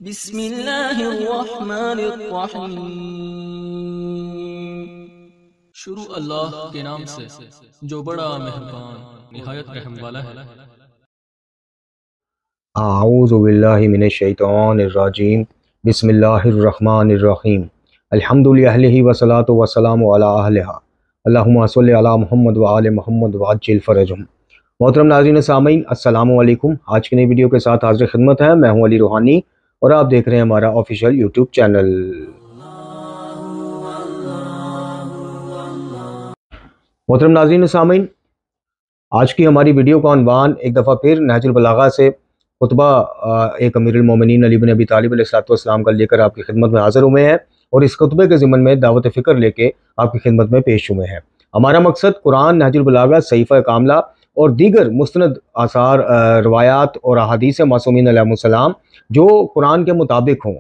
बिस्मिल्लाहिर्रहमानिर्रहीम। शुरू अल्लाह के नाम से जो बड़ा मेहरबान निहायत रहम वाला है। आऊज़ु बिल्लाहि मिनश शैतानिर रजीम। बिस्मिल्लाहिर्रहमानिर्रहीम। अल्हम्दुलिल्लाहि वस्सलातु वस्सलामु अला अहलिहा। अल्लाहुम्मा सल्लि अला मुहम्मद व आले मुहम्मद व अज्जिल फरजहुम। मोहतरम नाज़रीन सामीन, अस्सलामु अलैकुम। आज की नई वीडियो के साथ हाज़िर खिदमत है। मैं हूं अली रूहानी और आप देख रहे हैं हमारा ऑफिशियल यूट्यूब चैनल। मोहतरम नाज़रीन सामीन, आज की हमारी वीडियो का उन्वान एक दफ़ा फिर नहजुल बलागा से खुतबा एक अमीरुल मोमिनीन अली बिन अबी तालिब अलैहिस्सलाम का लेकर आपकी खिदमत में हाज़िर हुए हैं और इस खुतबे के ज़िमन में दावत फ़िक्र लेके आपकी खिदमत में पेश हुए हैं। हमारा मकसद कुरान, नहजुल बलागा, सहीफ़ा कामला और दीगर मुस्तनद आसार, रवायात और अहादीस मासूमीन अलैहिस्सलाम जो कुरान के मुताबिक हों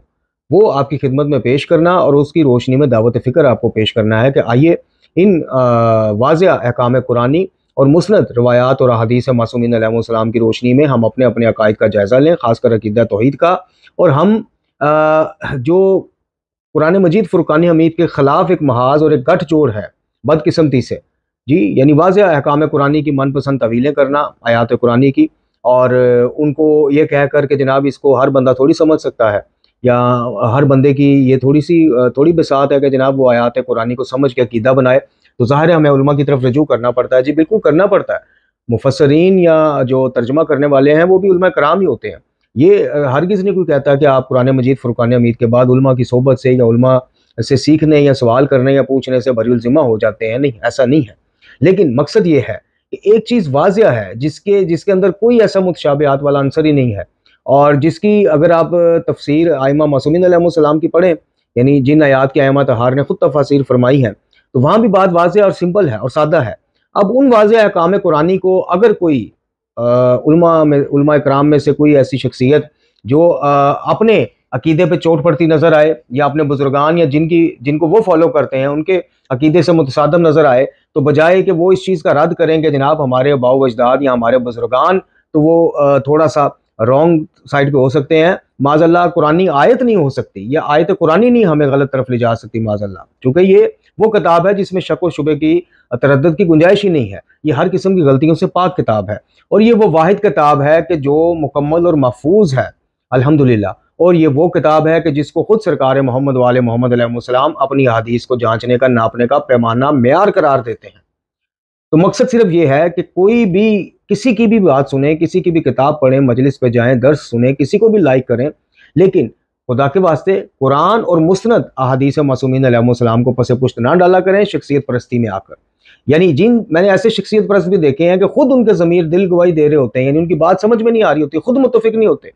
वो आपकी खिदमत में पेश करना और उसकी रोशनी में दावत फ़िक्र आपको पेश करना है कि आइए इन वाज़िया अहकाम कुरानी और मुस्नद रवायात और अहादीस मासूमीन अलैहिस्सलाम की रोशनी में हम अपने अपने अकायद का जायज़ा लें, ख़ासकर अक़ीदा तौहीद का। और हम जो कुरान मजीद फ़ुरक़ान हमीद के ख़िलाफ़ एक महाज़ और एक गठजोड़ है बदकिस्मती से, जी, यानी वाज़िया अहकाम कुरानी की मनपसंद तवीलें करना आयात कुरानी की, और उनको ये कह कर के जनाब इसको हर बंदा थोड़ी समझ सकता है या हर बंदे की ये थोड़ी बिसात है कि जनाब वो आयात कुरानी को समझ के अक़ीदा बनाए। तो ज़ाहिर है हमें उलमा की तरफ रजू करना पड़ता है। जी बिल्कुल करना पड़ता है। मुफस्सरीन या जो तर्जुमा करने वाले हैं वो भी उलमा कराम ही होते हैं। ये हरगिज़ नहीं कोई कहता कि आप कुरान मजीद फ़ुरक़ान हमीद के बाद उलमा की सोहबत से या उलमा से सीखने या सवाल करने या पूछने से बरीउल ज़िम्मा हो जाते हैं। नहीं, ऐसा नहीं है। लेकिन मकसद ये है कि एक चीज़ वाज़िया है जिसके अंदर कोई ऐसा मुतशाबिहात वाला आंसर ही नहीं है, और जिसकी अगर आप तफसीर आइमा मासूमीन अलैहिस्सलाम की पढ़ें, यानी जिन आयात की आइमा तहार ने खुद तफसीर फरमाई है, तो वहाँ भी बात वाज़िया और सिंपल है और सादा है। अब उन वाज़िया अहकाम कुरानी को अगर कोई उलमा इकराम में से कोई ऐसी शख्सियत जो अपने अकीदे पे चोट पड़ती नज़र आए या अपने बुजुर्गान या जिनको वो फॉलो करते हैं उनके अकीदे से मुतसादम नज़र आए, तो बजाय कि वो इस चीज़ का रद्द करें कि जनाब हमारे आबाओ अजदाद या हमारे बुजुर्गान तो वो थोड़ा सा रॉन्ग साइड पे हो सकते हैं, माज़अल्लाह कुरानी आयत नहीं हो सकती, या आयत कुरानी नहीं हमें गलत तरफ ले जा सकती माज़अल्लाह, क्योंकि ये वो किताब है जिसमें शक व शुबे की, तरद्दुद की गुंजाइश ही नहीं है। ये हर किस्म की गलतियों से पाक किताब है और ये वो वाहिद किताब है कि जो मुकम्मल और महफूज है अल्हम्दुलिल्लाह। और ये वो किताब है कि जिसको खुद सरकार मोहम्मद वाले मोहम्मद अलैहिस्सलाम अपनी हदीस को जांचने का, नापने का पैमाना, मेयार करार देते हैं। तो मकसद सिर्फ ये है कि कोई भी किसी की भी बात सुने, किसी की भी किताब पढ़ें, मजलिस पे जाएं, दर्स सुने, किसी को भी लाइक करें, लेकिन खुदा के वास्ते कुरान और मुस्नद अहादीस मासूमीन अलैहिस्सलाम को पसे पुश्त ना डाला करें शख्सियत परस्ती में आकर। यानी मैंने ऐसे शख्सियत परस्त भी देखे हैं कि खुद उनके ज़मीर दिल गवाही दे रहे होते हैं, यानी उनकी बात समझ में नहीं आ रही होती, खुद मुत्तफिक नहीं होते,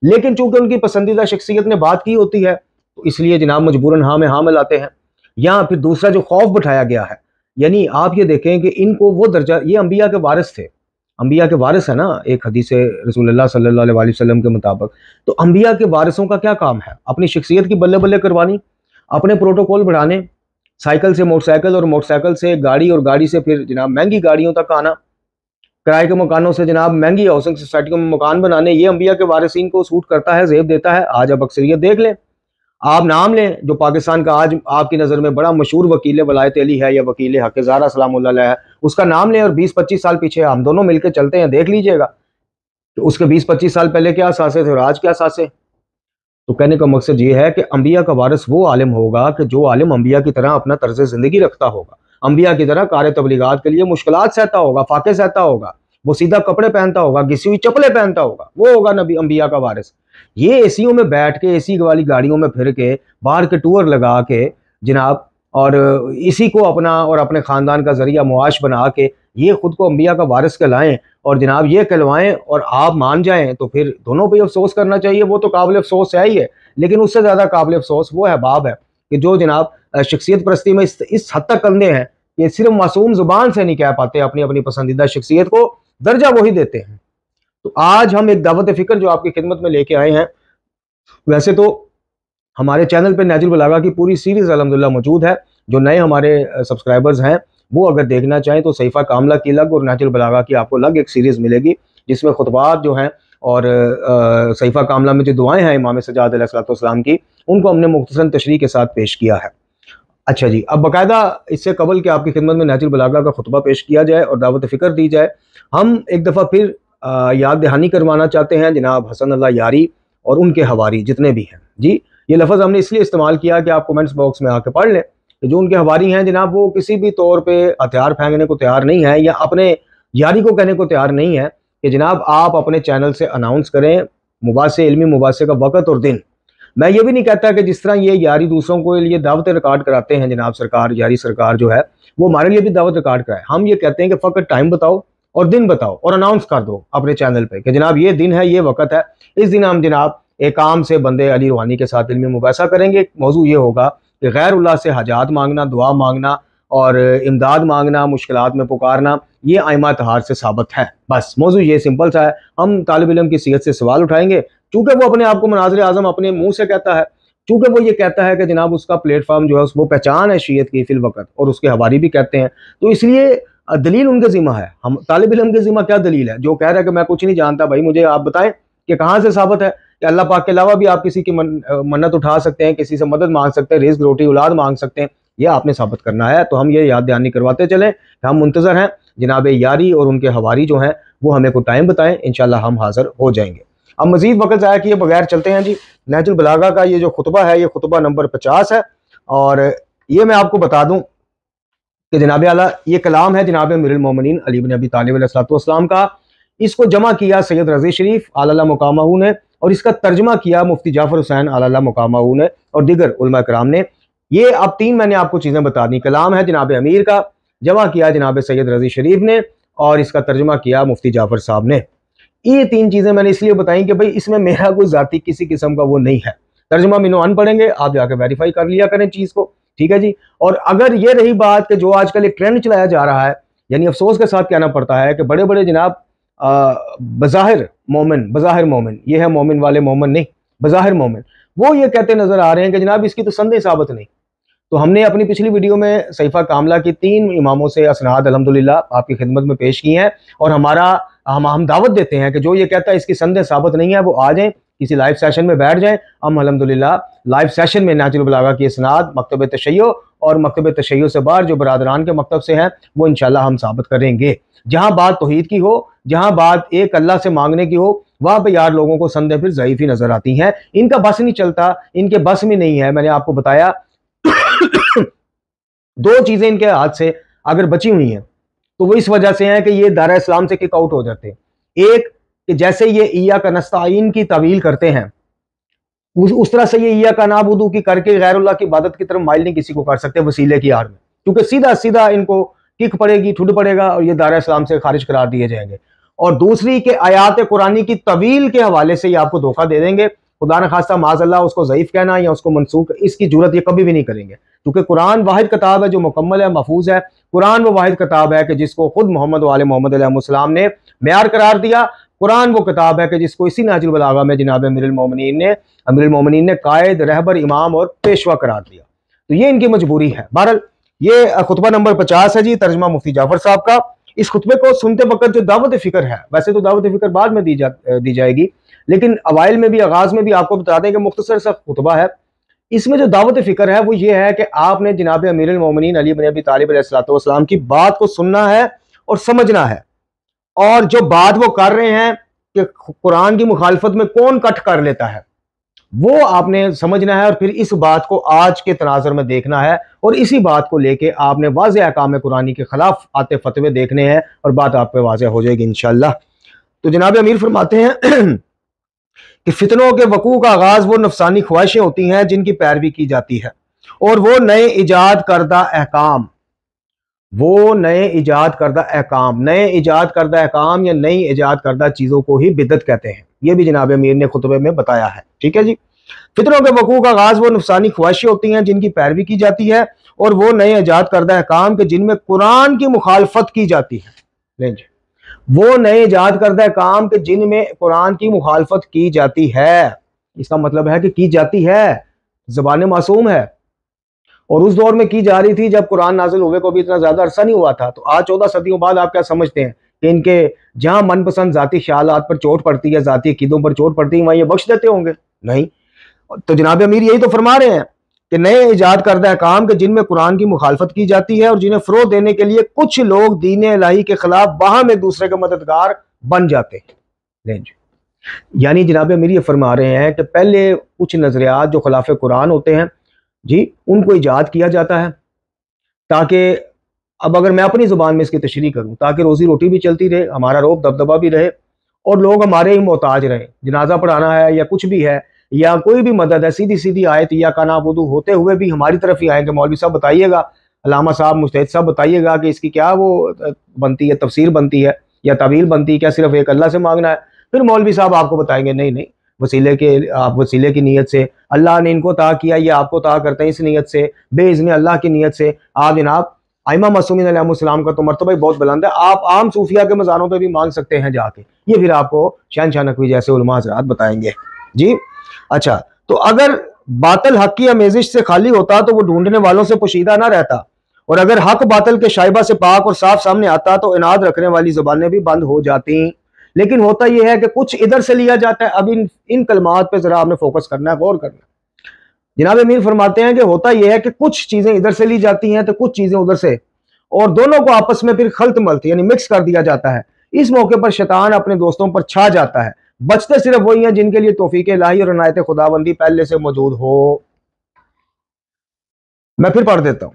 लेकिन चूंकि उनकी पसंदीदा शख्सियत ने बात की होती है तो इसलिए जनाब मजबूरन हाँ में हाँ मिलाते हैं। या फिर दूसरा जो खौफ बिठाया गया है, यानी आप ये देखें कि इनको वो दर्जा, ये अंबिया के वारिस थे, अंबिया के वारिस है ना एक हदीस रसूलुल्लाह सल्लल्लाहु अलैहि वसल्लम के मुताबिक। तो अंबिया के वारिसों का क्या काम है? अपनी शख्सियत की बल्ले बल्ले करवानी, अपने प्रोटोकॉल बढ़ाने, साइकिल से मोटरसाइकिल और मोटरसाइकिल से गाड़ी और गाड़ी से फिर जनाब महंगी गाड़ियों तक आना, किराए के मकानों से जनाब महंगी हाउसिंग सोसाइटियों में मकान बनाने। ये अंबिया के वारिसीन को सूट करता है, ज़ेब देता है। आज आप अक्सरियत देख लें, आप नाम लें जो पाकिस्तान का आज आपकी नज़र में बड़ा मशहूर वकील वलायत अली है या वकील हक ज़हरा सलामुल्लाह अलैहा है, उसका नाम लें और 20-25 साल पीछे हम दोनों मिलकर चलते हैं, देख लीजिएगा तो उसके 20-25 साल पहले क्या सासे थे और आज क्या सासे। तो कहने का मकसद ये है कि अंबिया का वारिस वो आलिम होगा कि जो आलिम अंबिया की तरह अपना तर्ज ज़िंदगी रखता होगा, अंबिया की तरह कार तबलीगात के लिए मुश्किलात सहता होगा, फाके सहता होगा, वो सीधा कपड़े पहनता होगा, घिसी हुई चप्पलें पहनता होगा, वो होगा नबी अंबिया का वारिस। ये एसीओ में बैठ के, एसी वाली गाड़ियों में फिर के, बाहर के टूर लगा के जनाब, और इसी को अपना और अपने ख़ानदान का ज़रिया मुआश बना के ये खुद को अंबिया का वारिस कहलाएं और जनाब ये कहलवाएं और आप मान जाएं, तो फिर दोनों पे अफसोस करना चाहिए। वो तो काबिल अफसोस है ही है, लेकिन उससे ज़्यादा काबिल अफसोस वो है बाब है कि जो जनाब शख्सियत परस्ती में इस हद तक अंधे हैं कि सिर्फ मासूम ज़ुबान से नहीं कह पाते, अपनी अपनी पसंदीदा शख्सियत को दर्जा वही देते हैं। तो आज हम एक दावत फ़िक्र जो आपकी खिदमत में लेके आए हैं, वैसे तो हमारे चैनल पे नहजुल बलागा की पूरी सीरीज़ अल्हम्दुलिल्लाह मौजूद है। जो नए हमारे सब्सक्राइबर्स हैं वो अगर देखना चाहें तो सहीफ़ा कामला की अलग और नहजुल बलागा की आपको अलग एक सीरीज़ मिलेगी, जिसमें खुतबात जो हैं और सहीफा कामला में जो दुआएं हैं इमाम सज्जाद अलैहिस्सलाम की, उनको हमने मुख्तसरन तशरीह के साथ पेश किया है। अच्छा जी, अब बाकायदा इससे कबल कि आपकी खिदमत में नहजुल बलागा का खुतबा पेश किया जाए और दावत फ़िक्र दी जाए, हम एक दफ़ा फिर याद दहानी करवाना चाहते हैं जनाब हसन अल्लाह यारी और उनके हवारी जितने भी हैं जी। ये लफ्ज़ हमने इसलिए इस्तेमाल किया कि आप कमेंट्स बॉक्स में आके पढ़ लें कि जो उनके हवारी हैं जनाब, वो किसी भी तौर पे हथियार फेंकने को तैयार नहीं है या अपने यारी को कहने को तैयार नहीं है कि जनाब आप अपने चैनल से अनाउंस करें मुबासे इल्मी मुबासे का वक़्त और दिन। मैं ये भी नहीं कहता कि जिस तरह ये यारी दूसरों को लिए दावतें रिकॉर्ड कराते हैं जनाब सरकार, यारी सरकार जो है वो हमारे लिए भी दावत रिकॉर्ड कराए। हम ये कहते हैं कि फ़कत टाइम बताओ और दिन बताओ और अनाउंस कर दो अपने चैनल पे कि जनाब ये दिन है, ये वक़्त है, इस दिन हम जनाब एक काम से बंदे अली रूहानी के साथ इल्मी मुबासा करेंगे। मौजू ये होगा कि गैरुल्लाह से हजात मांगना, दुआ मांगना और इमदाद मांगना, मुश्किलात में पुकारना, ये आइमा तहार से साबित है। बस मौजू ये सिंपल सा है। हम तालिब इल्म की सीहत से सवाल उठाएंगे, चूँकि वो अपने आप को मुनाज़िर आज़म अपने मुँह से कहता है, चूँकि वो ये कहता है कि जनाब उसका प्लेटफॉर्म जो है वो पहचान है शीयत की फिल वक़्त, और उसके हवारी भी कहते हैं, तो इसलिए दलील उनके ज़िम्मा है। हम तालिब इल्म के ज़िम्मा क्या दलील है? जो कह रहा है कि मैं कुछ नहीं जानता, भाई मुझे आप बताएं कि कहाँ से साबित है कि अल्लाह पाक के अलावा भी आप किसी की मन्नत उठा सकते हैं, किसी से मदद मांग सकते हैं, रिज़्क़ रोटी औलाद मांग सकते हैं, ये आपने साबित करना है। तो हम ये याद दहानी करवाते चलें कि हम मुंतज़र हैं जनाब यारी और उनके हवारी जो हैं वो हमें को टाइम बताएं, इंशाअल्लाह हम हाज़िर हो जाएंगे। अब मज़ीद वक्त ज़ाया किए बगैर चलते हैं जी। नहजुल बलागा का ये जो खुतबा है, ये खुतबा नंबर 50 है, और ये मैं आपको बता दूं कि जनाब आला ये कलाम है जनाब अमीरुल मोमिनीन अली बिन अबी तालिब अलैहिस्सलाम का। इसको जमा किया सैयद रज़ी शरीफ आला मुकामहू ने, और इसका तर्जमा किया मुफ्ती जाफ़र हुसैन आला मुकामहू ने और दीगर उलमा कराम ने। ये अब तीन मैंने आपको चीज़ें बता दी। कलाम है जनाब अमीर का, जमा किया जनाब सैयद रज़ी शरीफ ने, और इसका तर्जमा किया मुफ्ती जाफ़र साहब ने। ये तीन चीज़ें मैंने इसलिए बताई कि भाई इसमें मेरा कोई ज़ाती किसी किस्म का वो नहीं है। तर्जमा मिनो अन पढ़ेंगे, आप जाकर वेरीफाई कर लिया करें चीज़ को, ठीक है जी। और अगर ये रही बात कि जो आजकल एक ट्रेंड चलाया जा रहा है, यानी अफसोस के साथ कहना पड़ता है कि बड़े बड़े जनाब बज़ाहिर मोमिन, ये है मोमिन वाले मोमिन नहीं, बज़ाहिर मोमिन, वो ये कहते नजर आ रहे हैं कि जनाब इसकी तो संदेह साबित नहीं। तो हमने अपनी पिछली वीडियो में सहीफा कामला की 3 इमामों से असनाद अल्हम्दुलिल्लाह आपकी खिदमत में पेश की हैं, और हम दावत देते हैं कि जो ये कहता है इसकी संदेह साबित नहीं है वो आ जाएं, किसी लाइव सेशन में बैठ जाएं। हम अल्हम्दुलिल्लाह लाइव सेशन में नहजुल बलागा की इसनाद मकतब तशय्यो और मकतब तशय्यो से बाहर जो बरादरान के मकतब से हैं वो इंशाल्लाह हम साबित करेंगे। जहाँ बात तौहीद की हो, जहाँ बात एक अल्लाह से मांगने की हो, वहाँ पे यार लोगों को संदेह फिर ज़ईफ़ी नजर आती हैं। इनका बस नहीं चलता, इनके बस में नहीं है। मैंने आपको बताया 2 चीज़ें इनके हाथ से अगर बची हुई हैं तो वो इस वजह से हैं कि ये दारा इस्लाम से किक आउट हो जाते हैं। एक कि जैसे ये ईया का नस्ताइन की तवील करते हैं, उस तरह से ये ईया का नाबुदू की करके गैरुल्लाह की इबादत की तरफ माइल नहीं किसी को कर सकते वसीले की आड़ में, क्योंकि सीधा सीधा इनको किक पड़ेगी, ठुड पड़ेगा और ये दारा इस्लाम से खारिज करार दिए जाएंगे। और दूसरी के आयात कुरानी की तवील के हवाले से ये आपको धोखा दे देंगे। खुदा न खास्ता माज़अल्लाह उसको ज़ईफ़ कहना या उसको मनसूख, इसकी जरूरत ये कभी भी नहीं करेंगे, क्योंकि कुरान वाहिद किताब है जो मुकम्मल है, महफूज है। कुरान वो वाहिद किताब है कि जिसको खुद मोहम्मद वाले मोहम्मद अलैहिस्सलाम ने मेयार करार दिया। कुरान वो किताब है कि जिसको इसी नहजुल बलागा में जनाब अमीरुल मोमिनीन ने कायद, रहबर, इमाम और पेशवा करार दिया। तो ये इनकी मजबूरी है। बहरहाल ये खुतबा नंबर 50 है जी, तर्जमा मुफ्ती जाफर साहब का। इस खुतबे को सुनते वक्त जो दावत फ़िक्र है, वैसे तो दावत फ़िक्र बाद में दी जाएगी, लेकिन अवाइल में भी, आगाज में भी आपको बता दें कि मुख्तसर सा खुतबा है। इसमें जो दावत फ़िक्र है वो ये है कि आपने जनाब अमीरुल मोमिनीन अली बिन अबी तालिब अलैहिस्सलाम की बात को सुनना है और समझना है, और जो बात वो कर रहे हैं कि कुरान की मुखालफत में कौन कट कर लेता है वो आपने समझना है, और फिर इस बात को आज के तनाज़ुर में देखना है, और इसी बात को लेके आपने वाज़ेह अहकाम कुरानी के खिलाफ आते फतवे देखने हैं और बात आप पे वाज़ेह हो जाएगी इंशाअल्लाह। तो जनाब अमीर फरमाते हैं कि फितनों के वकू का आगाज वो नफसानी ख्वाहिशें होती हैं जिनकी पैरवी की जाती है, और वो नए इजाद करदा अहकाम नए इजाद करदा अहकाम या नई इजाद करदा चीज़ों को ही बिदअत कहते हैं। ये भी जनाब अमीर ने खुतबे में बताया है, ठीक है जी। फितरों के वकूअ का आगाज वो नुकसानी ख्वाहिशें होती हैं जिनकी पैरवी की जाती है, और वो नए इजाद करदा अहकाम के जिनमें कुरान की मुखालफत की जाती है। वो नए इजाद करदा अहकाम के जिनमें कुरान की मुखालफत की जाती है, इसका मतलब है कि की जाती है, ज़बान मासूम है, और उस दौर में की जा रही थी जब कुरान नाजिल हुए को भी इतना ज्यादा अरसा नहीं हुआ था। तो आज 14 सदियों बाद आप क्या समझते हैं कि इनके जहां मनपसंद जाती ख्यालात पर चोट पड़ती है, जाती अकीदों पर चोट पड़ती है, वहां ये बख्श देते होंगे? नहीं। तो जनाब अमीर यही तो फरमा रहे हैं कि नए इजाद करदा काम के जिनमें कुरान की मुखालफत की जाती है और जिन्हें फरोग देने के लिए कुछ लोग दीन इलाही के खिलाफ बाहम एक दूसरे के मददगार बन जाते हैं। यानी जनाब अमीर ये फरमा रहे हैं कि पहले कुछ नजरियात जो खिलाफ कुरान होते हैं जी, उनको इजाद किया जाता है ताकि, अब अगर मैं अपनी जुबान में इसकी तशरीह करूं, ताकि रोजी रोटी भी चलती रहे, हमारा रोब दबदबा भी रहे और लोग हमारे ही मोहताज रहे। जनाजा पढ़ाना है या कुछ भी है या कोई भी मदद है, सीधी सीधी आयत या काना वुदू होते हुए भी हमारी तरफ ही आएंगे, मौलवी साहब बताइएगा, अल्लामा साहब, मुस्तैद साहब बताइएगा कि इसकी क्या वो बनती है, तफसीर बनती है या तवील बनती है, क्या सिर्फ एक अल्लाह से मांगना है? फिर मौलवी साहब आपको बताएंगे नहीं नहीं, आप वसीले की नीयत से, अल्लाह ने इनको ता किया, ये आपको ता करते हैं इस नीयत से, बेइज़्नी अल्लाह की नीयत से। आप जनाब आइमा मासूमीन अलैहिस्सलाम का तो मर्तबा ही बहुत बुलंद है, आप आम सूफिया के मज़ारों पे भी मांग सकते हैं जाके, ये फिर आपको शहनशाह नकवी जैसे उलमा हज़रात बताएंगे जी। अच्छा, तो अगर बातिल हक की आमेजिश से खाली होता तो वो ढूंढने वालों से पोशीदा ना रहता, और अगर हक बातिल के शाइबा से पाक और साफ सामने आता तो इनाद रखने वाली जुबानें भी बंद हो जाती। लेकिन होता यह है कि कुछ इधर से लिया जाता है। अब इन कलमात पे जरा आपने फोकस करना है, गौर करना है। जनाब अमीर फरमाते हैं कि होता यह है कि कुछ चीजें इधर से ली जाती हैं तो कुछ चीजें उधर से, और दोनों को आपस में फिर खल्त मल्त यानी मिक्स कर दिया जाता है। इस मौके पर शैतान अपने दोस्तों पर छा जाता है। बचते सिर्फ वही हैं जिनके लिए तौफीक इलाही और इनायत खुदाबंदी पहले से मौजूद हो। मैं फिर पढ़ देता हूं।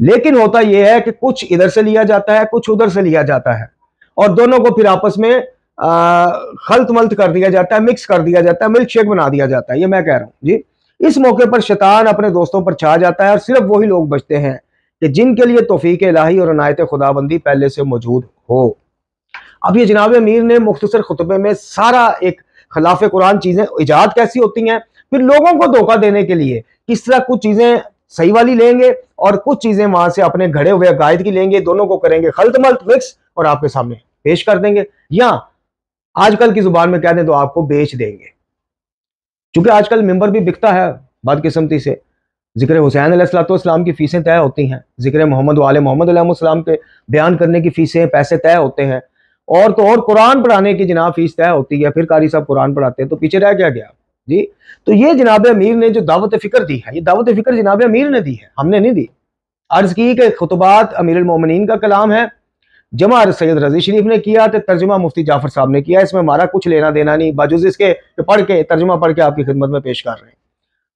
लेकिन होता यह है कि कुछ इधर से लिया जाता है, कुछ उधर से लिया जाता है, और दोनों को फिर आपस में खल्त मल्त कर दिया जाता है, मिक्स कर दिया जाता है, मिल्क शेक बना दिया जाता है। ये मैं कह रहा हूं जी। इस मौके पर शैतान अपने दोस्तों पर छा जाता है और सिर्फ वही लोग बचते हैं कि जिनके लिए तौफीक इलाही और इनायत खुदाबंदी पहले से मौजूद हो। अब ये जनाब अमीर ने मुख्तसर खुतबे में सारा एक खिलाफ कुरान चीजें इजाद कैसी होती हैं, फिर लोगों को धोखा देने के लिए किस तरह कुछ चीजें सही वाली लेंगे और कुछ चीजें वहां से अपने घड़े हुए अकायद की लेंगे, दोनों को करेंगे खल्त मल्त मिक्स और आपके सामने पेश कर देंगे, या आजकल की जुबान में कह दें तो आपको बेच देंगे। क्योंकि आजकल मिंबर भी बिकता है बदकिस्मती से। जिक्र हुसैन अलैहिस्सलाम की फीसें तय होती हैं, जिक्र मोहम्मद वाले मोहम्मद अलैहिस्सलाम के बयान करने की फीसें पैसे तय होते हैं, और तो और कुरान पढ़ाने की जनाब फीस तय होती है। फिर कारी साहब कुरान पढ़ाते हैं तो पीछे रह क्या गया जी। तो ये जनाब अमीर ने जो दावत फिक्र दी है, ये दावत फिक्र जनाब अमीर ने दी है, हमने नहीं दी। अर्ज की कि खुतबात अमीरुल मोमिनीन का कलाम है, जमा सैयद रजी शरीफ ने किया तो तर्जुमा मुफ्ती जाफर साहब ने किया, इसमें हमारा कुछ लेना देना नहीं, बाजुज इसके पढ़ के तर्जुमा पढ़ के आपकी खिदमत में पेश कर रहे हैं।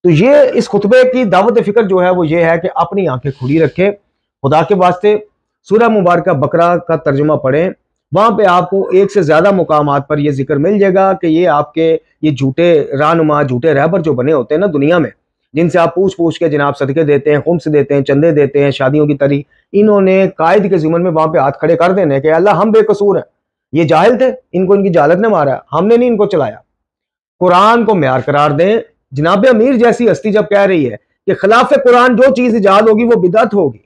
तो ये इस खुतबे की दावत फिक्र जो है वो ये है कि अपनी आंखें खुली रखें, खुदा के वास्ते सूरह मुबारक बकरा का तर्जुमा पढ़ें, वहां पे आपको एक से ज्यादा मुकामात पर यह जिक्र मिल जाएगा कि ये आपके ये झूठे रहनुमा, झूठे रहबर जो बने होते हैं ना दुनिया में, जिनसे आप पूछ पूछ के जनाब सदके देते हैं, खुम्स देते हैं, चंदे देते हैं शादियों की तरी, इन्होंने कायद के ज़िमन में वहां पे हाथ खड़े कर देने कि अल्लाह हम बेकसूर हैं, ये जाहिल थे, इनको इनकी जालत ने मारा, हमने नहीं इनको चलाया। कुरान को म्यार करार दें। जनाब अमीर जैसी हस्ती जब कह रही है कि खिलाफ कुरान जो चीज इजाद होगी वो बिदअत होगी,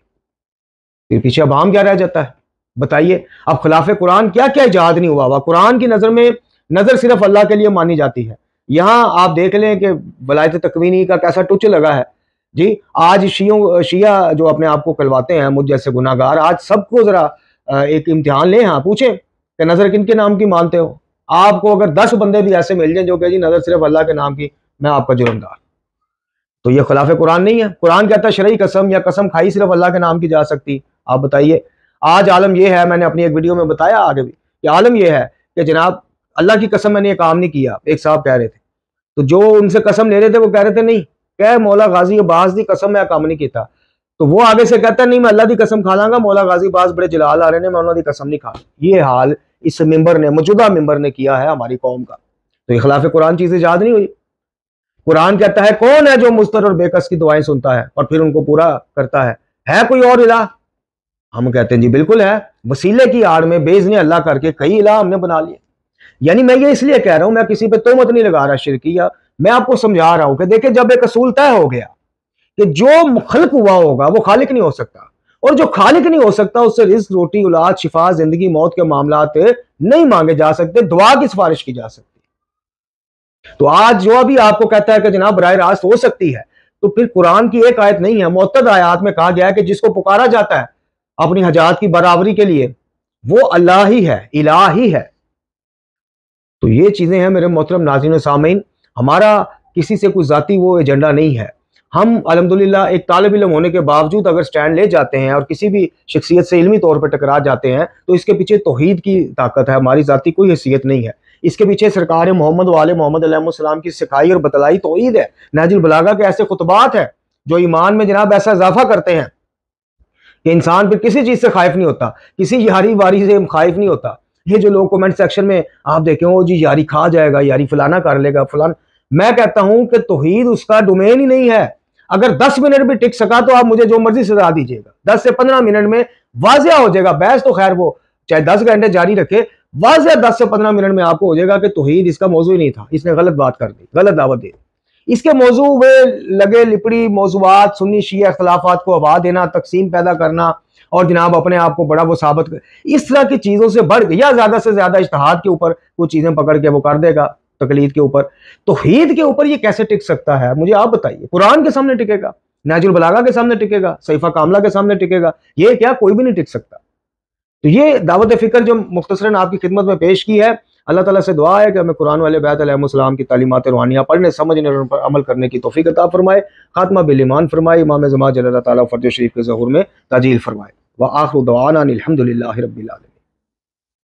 फिर पीछे अब आम क्या रह जाता है बताइए। अब खिलाफ कुरान क्या क्या इजाद नहीं हुआ हुआ, कुरान की नजर में नजर सिर्फ अल्लाह के लिए मानी जाती है। यहां आप देख लें कि वलायत तकवीनी का कैसा टुच लगा है जी। आज शिया जो अपने आप को कहलवाते हैं मुझ जैसे गुनाहगार, आज सबको जरा एक इम्तिहान लें, हाँ पूछें कि नजर किन के नाम की मानते हो। आपको अगर 10 बंदे भी ऐसे मिल जाए जो कहे जी नजर सिर्फ अल्लाह के नाम की, मैं आपका जुर्मदार, तो ये खिलाफ कुरान नहीं है। कुरान कहता है शरई कसम या कसम खाई सिर्फ अल्लाह के नाम की जा सकती। आप बताइए, आज आलम यह है, मैंने अपनी एक वीडियो में बताया आगे भी कि आलम यह है कि जनाब अल्लाह की कसम मैंने ये काम नहीं किया। एक साहब कह रहे थे, तो जो उनसे कसम ले रहे थे वो कह रहे थे नहीं, कह मौला गाजी बाज दी कसम मैं काम नहीं किया। तो वो आगे से कहता है नहीं मैं अल्लाह की कसम खा लांगा, मौला गाजी बाज बड़े जलाल आ रहे ने, मैं उन्होंने कसम नहीं खा। ये हाल इस मेंबर ने, मौजूदा मेंबर ने किया है हमारी कौम का। तो ये खिलाफ कुरान चीजें याद नहीं हुई। कुरान कहता है कौन है जो मुस्तर और बेकस की दुआएं सुनता है और फिर उनको पूरा करता है कोई और इलाह? हम कहते हैं जी बिल्कुल है। वसीले की आड़ में बेइज़्नी अल्लाह करके कई इलाह हमने बना लिए। यानी मैं ये इसलिए कह रहा हूं, मैं किसी पे तोहमत नहीं लगा रहा शिरकिया, मैं आपको समझा रहा हूं कि देखिए जब एक असूल तय हो गया कि जो मुखलक हुआ होगा वो खालिक नहीं हो सकता, और जो खालिक नहीं हो सकता उससे रिस्क, रोटी, औलाद, शिफा, जिंदगी मौत के मामलात नहीं मांगे जा सकते, दुआ की सिफारिश की जा सकती। तो आज जो अभी आपको कहता है कि जनाब बराह रास्त हो सकती है, तो फिर कुरान की एक आयत नहीं है, मुअत्तद आयात में कहा गया है कि जिसको पुकारा जाता है अपनी हजात की बराबरी के लिए, वो अल्लाह ही है, इलाह ही है। तो ये चीज़ें हैं मेरे मोहतरम नाज़रीन व सामीन। हमारा किसी से कोई ज़ाती वो एजेंडा नहीं है। हम अल्हम्दुलिल्लाह एक तालिब इल्म होने के बावजूद अगर स्टैंड ले जाते हैं और किसी भी शख्सियत से इल्मी तौर पर टकरा जाते हैं तो इसके पीछे तौहीद की ताकत है, हमारी ज़ाती कोई हैसियत नहीं है। इसके पीछे सरकार मोहम्मद वाले मोहम्मद अलैहिस्सलाम की सिखाई और बतलाई तौहीद है। नहजुल बलागा के ऐसे खुतबात हैं जो ईमान में जनाब ऐसा इजाफा करते हैं कि इंसान फिर किसी चीज़ से खाइफ नहीं होता, किसी यारी वारी से खाइफ नहीं होता। ये जो लोग कमेंट सेक्शन में आप देखें, वो जी यारी खा जाएगा, यारी फलाना कर लेगा फलान, मैं कहता हूं कि तौहीद उसका डोमेन ही नहीं है। अगर 10 मिनट भी टिक सका तो आप मुझे जो मर्जी सजा दीजिएगा, 10 से 15 मिनट में वाजिया हो जाएगा। बहस तो खैर वो चाहे 10 घंटे जारी रखे, वाजिया 10 से 15 मिनट में आपको हो जाएगा कि तौहीद इसका मौजू ही नहीं था, इसने गलत बात कर दी, गलत दावत दी। इसके मौजू वे लगे लिपड़ी मौजूआत, सुन्नी शिया इख्तलाफात को हवा देना, तकसीम पैदा करना और जनाब अपने आप को बड़ा वो साबित कर, इस तरह की चीज़ों से बढ़ गया। ज़्यादा से ज़्यादा इज्तिहाद के ऊपर कुछ चीज़ें पकड़ के वो कर देगा, तकलीद के ऊपर। तौहीद के ऊपर ये कैसे टिक सकता है, मुझे आप बताइए। कुरान के सामने टिकेगा, नहजुल बलागा के सामने टिकेगा, सहीफा कामला के सामने टिकेगा, ये क्या कोई भी नहीं टिक सकता। तो ये दावत फ़िक्र जो मुख्तसरन आपकी खिदमत में पेश की है, अल्लाह ताला से दुआ है कि हमें कुरान वाले बैत अलैहिस्सलाम की तालीमात रूहानियाँ पढ़ने, समझने और उन पर अमल करने की तौफीक अता फरमाए। खात्मा बिल ईमान फरमाए, इमाम ज़मा जल्लल्लाहु ताला फर्ज शरीफ के ज़हूर में ताजील फरमाए। व आखिरु दवाना अनिल हम्दुलिल्लाहि रब्बिल आलमीन।